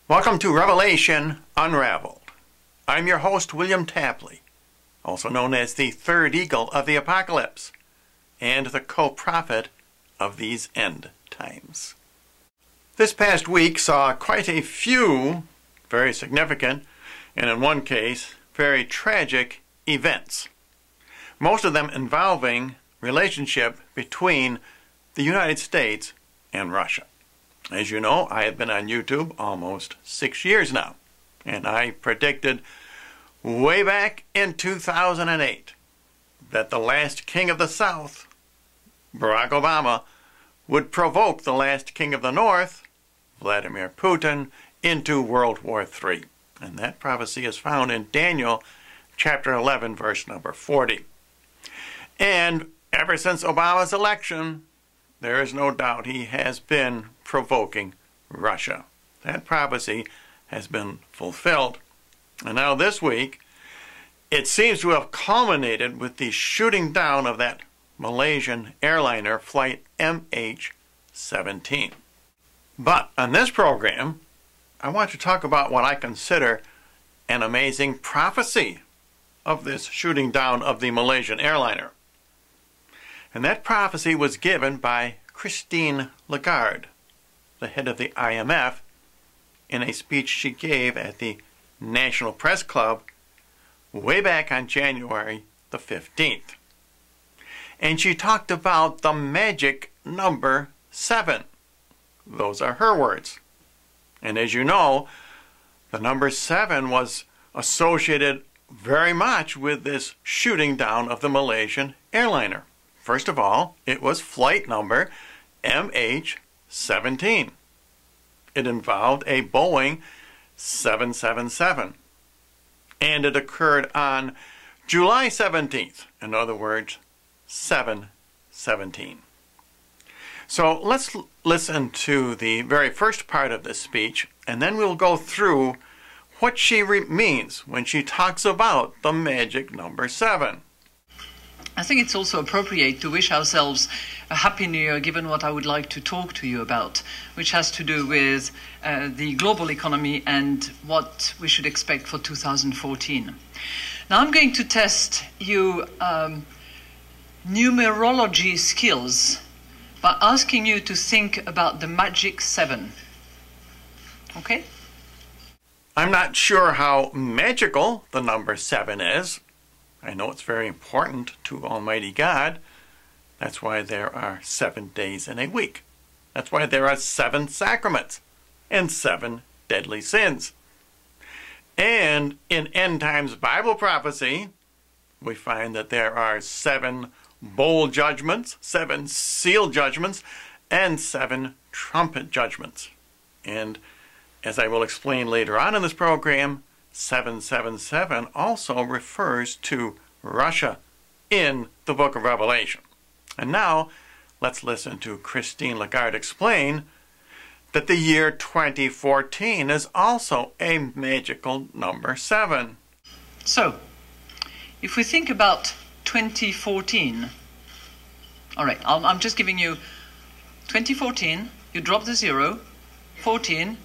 Welcome to Revelation Unraveled. I'm your host, William Tapley, also known as the third eagle of the apocalypse and the co-prophet of these end times. This past week saw quite a few very significant, and in one case, very tragic events. Most of them involving relationship between the United States and Russia. As you know, I have been on YouTube almost 6 years now, and I predicted way back in 2008 that the last king of the South, Barack Obama, would provoke the last king of the North, Vladimir Putin, into World War III. And that prophecy is found in Daniel chapter 11, verse number 40. And ever since Obama's election, there is no doubt he has been provoking Russia. That prophecy has been fulfilled. And now this week, it seems to have culminated with the shooting down of that Malaysian airliner flight MH17. But on this program, I want to talk about what I consider an amazing prophecy of this shooting down of the Malaysian airliner. And that prophecy was given by Christine Lagarde, the head of the IMF, in a speech she gave at the National Press Club way back on January the 15th. And she talked about the magic number 7. Those are her words. And as you know, the number 7 was associated very much with this shooting down of the Malaysian airliner. First of all, it was flight number MH17. It involved a Boeing 777. And it occurred on July 17th. In other words, 7/17. So let's listen to the very first part of this speech, and then we'll go through what she means when she talks about the magic number 7. I think it's also appropriate to wish ourselves a happy new year, given what I would like to talk to you about, which has to do with the global economy and what we should expect for 2014. Now I'm going to test you numerology skills by asking you to think about the magic 7. Okay? I'm not sure how magical the number 7 is. I know it's very important to Almighty God. That's why there are 7 days in a week. That's why there are 7 sacraments and 7 deadly sins. And in end times Bible prophecy, we find that there are 7 bowl judgments, 7 seal judgments, and 7 trumpet judgments. And as I will explain later on in this program, 777 also refers to Russia in the book of Revelation. And now, let's listen to Christine Lagarde explain that the year 2014 is also a magical number 7. So, if we think about 2014, all right, I'm just giving you 2014, you drop the 0, 14,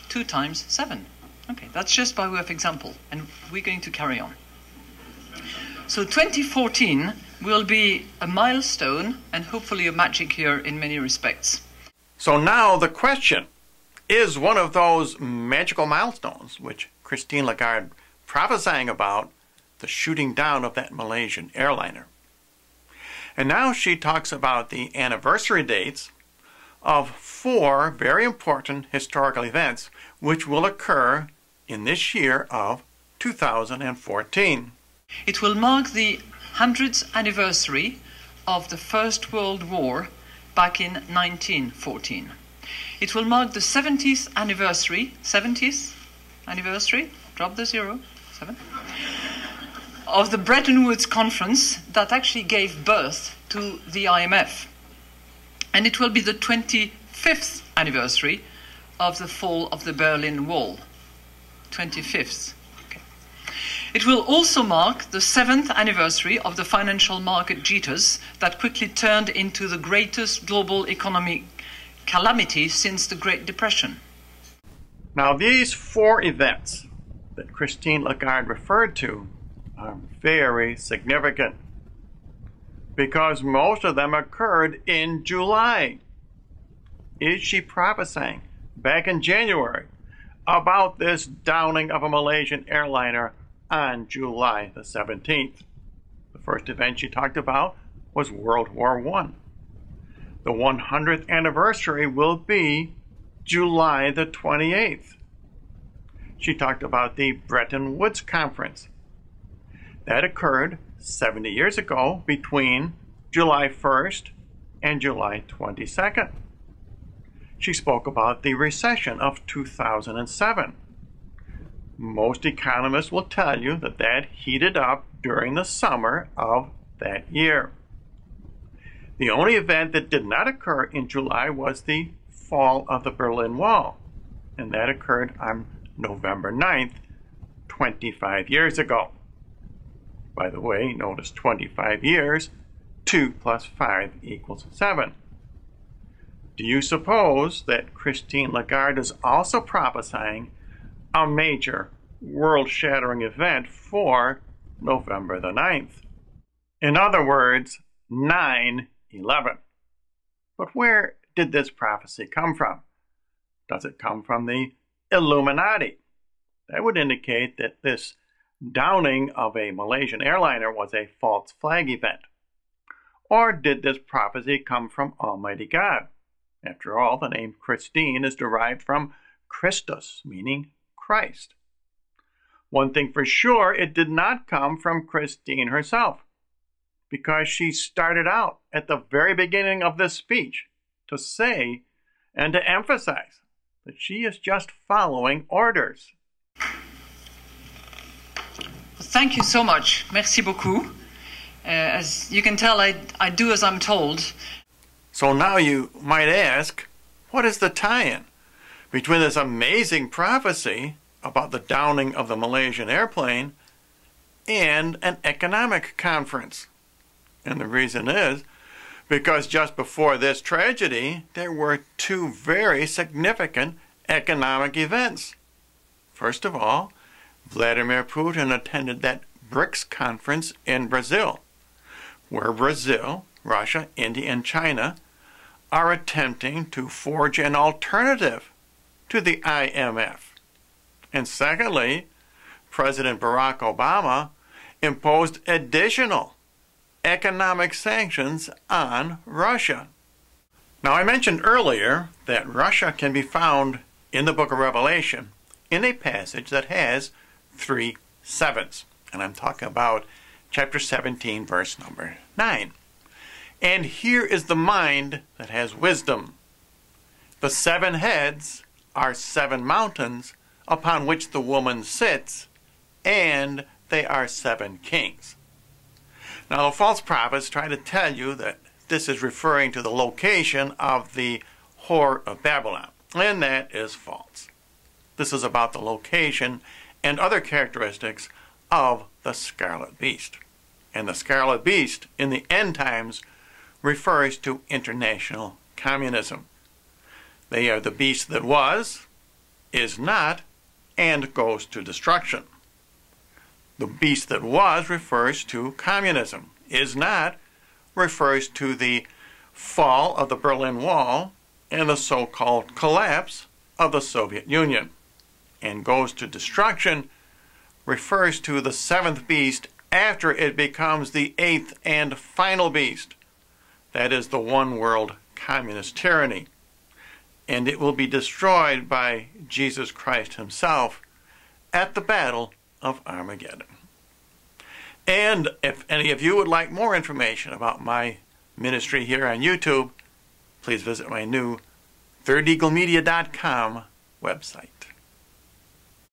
2 times 7. Okay, that's just by way of example, and we're going to carry on. So 2014 will be a milestone and hopefully a magic year in many respects. So now the question is one of those magical milestones which Christine Lagarde prophesying about the shooting down of that Malaysian airliner. And now she talks about the anniversary dates of 4 very important historical events which will occur in this year of 2014. It will mark the 100th anniversary of the First World War back in 1914. It will mark the 70th anniversary, drop the 0, 7, of the Bretton Woods Conference that actually gave birth to the IMF. And it will be the 25th anniversary of the fall of the Berlin Wall. 25th. Okay. It will also mark the 7th anniversary of the financial market jitters that quickly turned into the greatest global economic calamity since the Great Depression. Now, these four events that Christine Lagarde referred to are very significant because most of them occurred in July. Is she prophesying back in January about this downing of a Malaysian airliner on July the 17th? The first event she talked about was World War I. The 100th anniversary will be July the 28th. She talked about the Bretton Woods Conference. That occurred 70 years ago between July 1st and July 22nd. She spoke about the recession of 2007. Most economists will tell you that that heated up during the summer of that year. The only event that did not occur in July was the fall of the Berlin Wall, and that occurred on November 9th, 25 years ago. By the way, notice 25 years, 2 plus 5 equals 7. Do you suppose that Christine Lagarde is also prophesying a major world-shattering event for November the 9th? In other words, 9/11. But where did this prophecy come from? Does it come from the Illuminati? That would indicate that this downing of a Malaysian airliner was a false flag event. Or did this prophecy come from Almighty God? After all, the name Christine is derived from Christus, meaning Christ. One thing for sure, it did not come from Christine herself, because she started out at the very beginning of this speech to say and to emphasize that she is just following orders. Thank you so much. Merci beaucoup. As you can tell, I do as I'm told. So now you might ask, what is the tie-in between this amazing prophecy about the downing of the Malaysian airplane and an economic conference? And the reason is because just before this tragedy, there were two very significant economic events. First of all, Vladimir Putin attended that BRICS conference in Brazil, where Brazil, Russia, India, and China are attempting to forge an alternative to the IMF. And secondly, President Barack Obama imposed additional economic sanctions on Russia. Now, I mentioned earlier that Russia can be found in the book of Revelation in a passage that has 3 sevens. And I'm talking about chapter 17, verse number 9. And here is the mind that has wisdom. The 7 heads are 7 mountains upon which the woman sits, and they are 7 kings. Now, the false prophets try to tell you that this is referring to the location of the Whore of Babylon, and that is false. This is about the location and other characteristics of the scarlet beast. And the scarlet beast in the end times refers to international communism. They are the beast that was, is not, and goes to destruction. The beast that was refers to communism. Is not refers to the fall of the Berlin Wall and the so-called collapse of the Soviet Union. And goes to destruction refers to the 7th beast after it becomes the 8th and final beast. That is the one world communist tyranny. And it will be destroyed by Jesus Christ himself at the Battle of Armageddon. And if any of you would like more information about my ministry here on YouTube, please visit my new ThirdEagleMedia.com website.